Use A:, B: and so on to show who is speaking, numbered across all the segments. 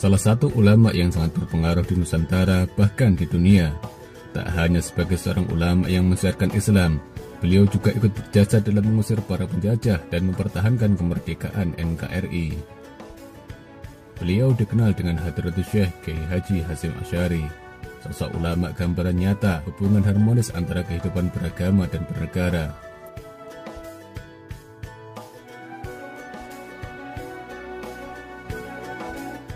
A: Salah satu ulama yang sangat berpengaruh di Nusantara bahkan di dunia. Tak hanya sebagai seorang ulama yang mensiarkan Islam, beliau juga ikut berjasa dalam mengusir para penjajah dan mempertahankan kemerdekaan NKRI. Beliau dikenal dengan Hadratus Syekh Kiai Haji Hasyim Asy'ari, sosok ulama gambaran nyata hubungan harmonis antara kehidupan beragama dan bernegara.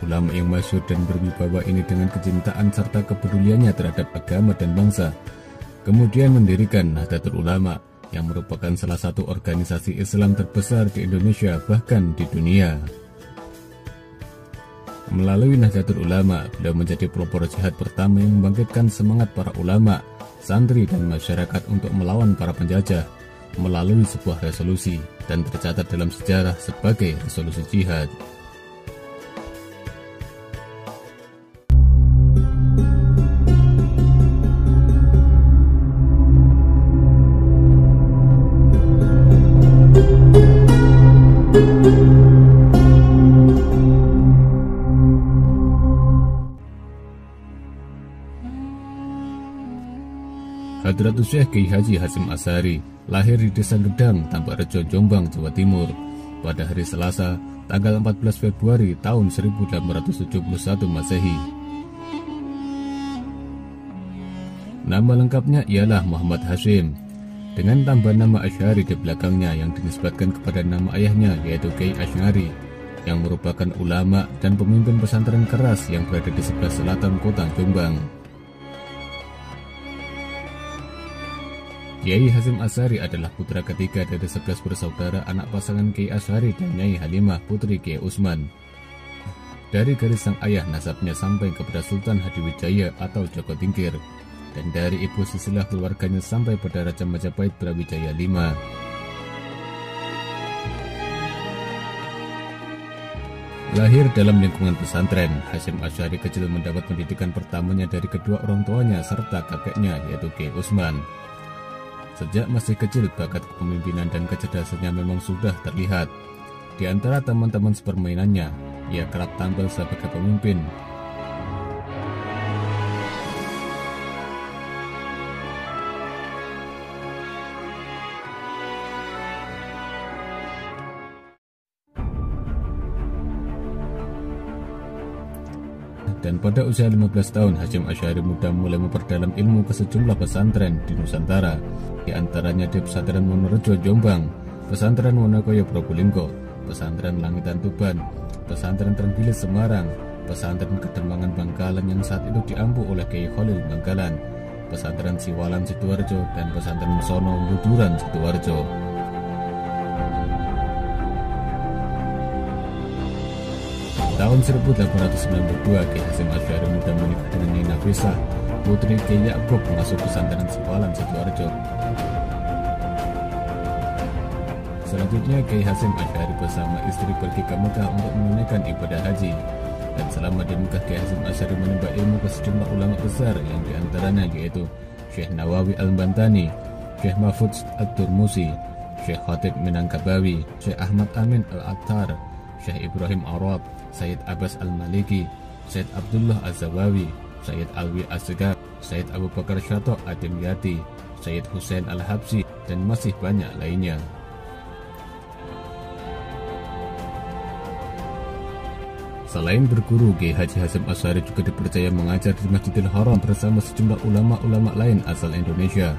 A: Ulama yang masyhur dan berwibawa ini dengan kecintaan serta kepeduliannya terhadap agama dan bangsa, kemudian mendirikan Nahdlatul Ulama yang merupakan salah satu organisasi Islam terbesar di Indonesia bahkan di dunia. Melalui Nahdlatul Ulama, beliau menjadi pelopor jihad pertama yang membangkitkan semangat para ulama, santri dan masyarakat untuk melawan para penjajah melalui sebuah resolusi dan tercatat dalam sejarah sebagai resolusi jihad. Hadratus Syekh Kiai Haji Hasyim Asy'ari lahir di Desa Gedang, Tambakrejo, Jombang, Jawa Timur pada hari Selasa, tanggal 14 Februari tahun 1871 Masehi. Nama lengkapnya ialah Muhammad Hasyim, dengan tambahan nama Asy'ari di belakangnya yang dinisbatkan kepada nama ayahnya yaitu Kiai Asy'ari, yang merupakan ulama dan pemimpin pesantren keras yang berada di sebelah selatan kota Jombang. Kiai Hasyim Asy'ari adalah putra ketiga dari 11 bersaudara anak pasangan Kiai Asy'ari dan Nyai Halimah putri Kiai Utsman. Dari garis sang ayah nasabnya sampai kepada Sultan Hadiwijaya atau Joko Tingkir, dan dari ibu silsilah keluarganya sampai pada Raja Majapahit Brawijaya V. Lahir dalam lingkungan pesantren, Hasyim Asy'ari kecil mendapat pendidikan pertamanya dari kedua orang tuanya serta kakeknya yaitu Kiai Utsman. Sejak masih kecil, bakat kepemimpinan dan kecerdasannya memang sudah terlihat. Di antara teman-teman sepermainannya, ia kerap tampil sebagai pemimpin. Dan pada usia 15 tahun, Hasyim Asy'ari muda mulai memperdalam ilmu ke sejumlah pesantren di Nusantara, di antaranya di Pesantren Wonorejo Jombang, Pesantren Wonokoyo Probolinggo, Pesantren Langitan Tuban, Pesantren Trenggilis Semarang, Pesantren Kademangan Bangkalan yang saat itu diampu oleh Kiai Khalil Bangkalan, Pesantren Siwalan Sidoarjo, dan Pesantren Sono Buduran Sidoarjo. Tahun 1892, Kiai Hasyim Asy'ari muda menikah dengan Nyai Nafisah, putri Kiai Ya'qub, pengasuh pesantren Siwalan Sidoarjo. Selanjutnya, Kiai Hasyim Asy'ari bersama istri pergi ke Mekah untuk menunaikan ibadah haji. Dan selama di Mekah, Kiai Hasyim Asy'ari menimba ilmu ke sejumlah ulama besar yang diantaranya yaitu Syekh Nawawi Al-Bantani, Syekh Mahfudz Ad-Durmusi, Syekh Khatib Minangkabawi, Syekh Ahmad Amin Al-Attar, Syekh Ibrahim Arab, Sayyid Abbas Al-Maliki, Sayyid Abdullah Az-Zawawi, Sayyid Alwi As-Segaf, Sayyid Abu Bakar Syato Ad-Dimyati, Sayyid Husain Al-Habsi, dan masih banyak lainnya. Selain berguru, Kiai Haji Hasyim Asy'ari juga dipercaya mengajar di Masjidil Haram bersama sejumlah ulama-ulama lain asal Indonesia.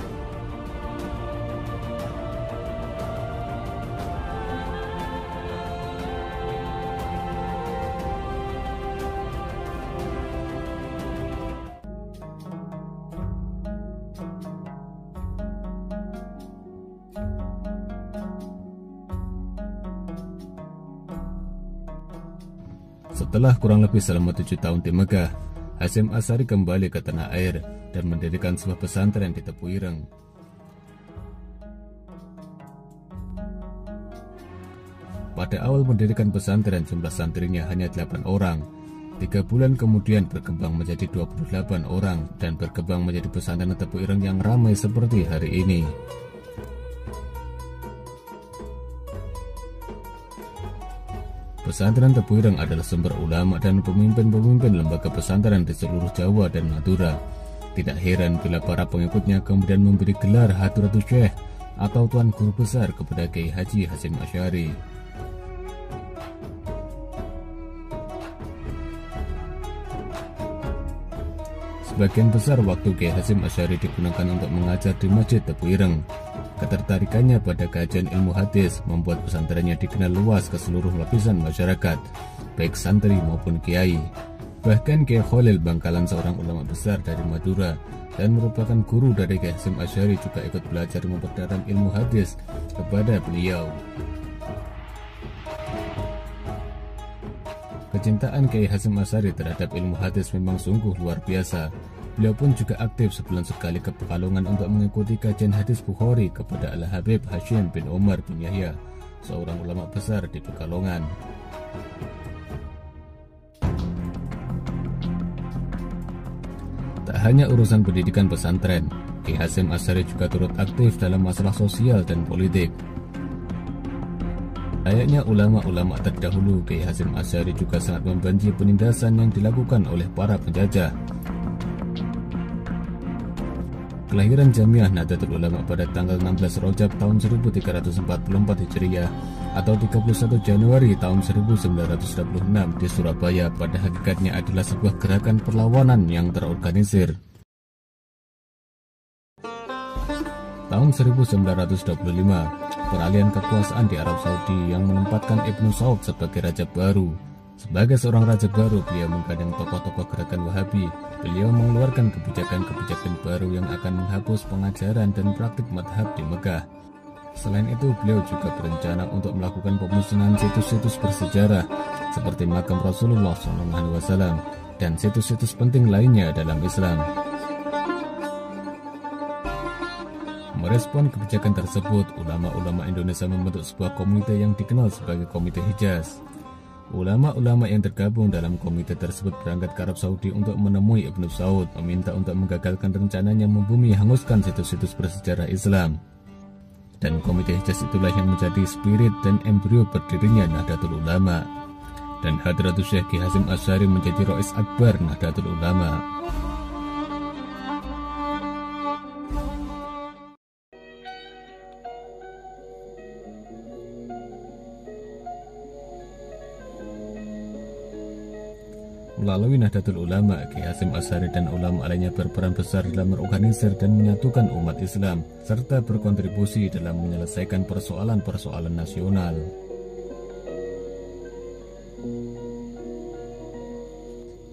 A: Setelah kurang lebih selama 7 tahun di Mekah, Hasyim Asy'ari kembali ke tanah air dan mendirikan sebuah pesantren di Tepu Ireng. Pada awal mendirikan pesantren, jumlah santrinya hanya 8 orang. 3 bulan kemudian berkembang menjadi 28 orang dan berkembang menjadi pesantren Tepu Ireng yang ramai seperti hari ini. Pesantren Tebu Ireng adalah sumber ulama dan pemimpin-pemimpin lembaga pesantren di seluruh Jawa dan Madura. Tidak heran bila para pengikutnya kemudian memberi gelar Hadratus Syekh atau Tuan Guru Besar kepada Kiai Haji Hasyim Asy'ari. Sebagian besar waktu Kiai Hasyim Asy'ari digunakan untuk mengajar di Masjid Tebu Ireng. Ketertarikannya pada kajian ilmu hadis membuat pesantrennya dikenal luas ke seluruh lapisan masyarakat, baik santri maupun kiai. Bahkan Kiai Khalil Bangkalan, seorang ulama besar dari Madura dan merupakan guru dari Kiai Hasyim Asy'ari, juga ikut belajar memperdalam ilmu hadis kepada beliau. Kecintaan Kiai Hasyim Asy'ari terhadap ilmu hadis memang sungguh luar biasa. Beliau pun juga aktif sebulan sekali ke Pekalongan untuk mengikuti kajian hadis Bukhari kepada Al-Habib Hashim bin Umar bin Yahya, seorang ulama besar di Pekalongan. Tak hanya urusan pendidikan pesantren, Kiai Hasyim Asy'ari juga turut aktif dalam masalah sosial dan politik. Layaknya ulama-ulama terdahulu, Kiai Hasyim Asy'ari juga sangat membenci penindasan yang dilakukan oleh para penjajah. Kelahiran Jamiah Nahdlatul Ulama pada tanggal 16 Rajab tahun 1344 Hijriah atau 31 Januari tahun 1926 di Surabaya pada hakikatnya adalah sebuah gerakan perlawanan yang terorganisir. Tahun 1925, peralihan kekuasaan di Arab Saudi yang menempatkan Ibnu Saud sebagai raja baru. Sebagai seorang raja baru, beliau menggandeng tokoh-tokoh gerakan Wahabi. Beliau mengeluarkan kebijakan-kebijakan baru yang akan menghapus pengajaran dan praktik madhab di Mekah. Selain itu, beliau juga berencana untuk melakukan pemusnahan situs-situs bersejarah seperti makam Rasulullah SAW dan situs-situs penting lainnya dalam Islam. Merespon kebijakan tersebut, ulama-ulama Indonesia membentuk sebuah komite yang dikenal sebagai Komite Hijaz. Ulama-ulama yang tergabung dalam komite tersebut berangkat ke Arab Saudi untuk menemui Ibnu Saud, meminta untuk menggagalkan rencananya membumi hanguskan situs-situs bersejarah Islam. Dan Komite Hijaz itulah yang menjadi spirit dan embrio berdirinya Nahdlatul Ulama. Dan Hadratus Syekh Kiai Hasyim Asy'ari menjadi Rais Akbar Nahdlatul Ulama. Melalui Nahdlatul Ulama, Kiai Hasyim Asy'ari dan ulama lainnya berperan besar dalam mengorganisir dan menyatukan umat Islam, serta berkontribusi dalam menyelesaikan persoalan-persoalan nasional.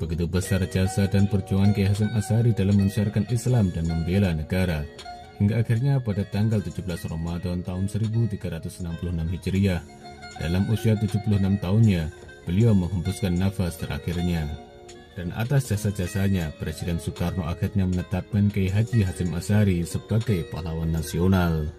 A: Begitu besar jasa dan perjuangan Kiai Hasyim Asy'ari dalam mensiarkan Islam dan membela negara, hingga akhirnya pada tanggal 17 Ramadan tahun 1366 Hijriah, dalam usia 76 tahunnya, beliau menghembuskan nafas terakhirnya. Dan atas jasa-jasanya, Presiden Soekarno akhirnya menetapkan Kiai Haji Hasyim Asy'ari sebagai pahlawan nasional.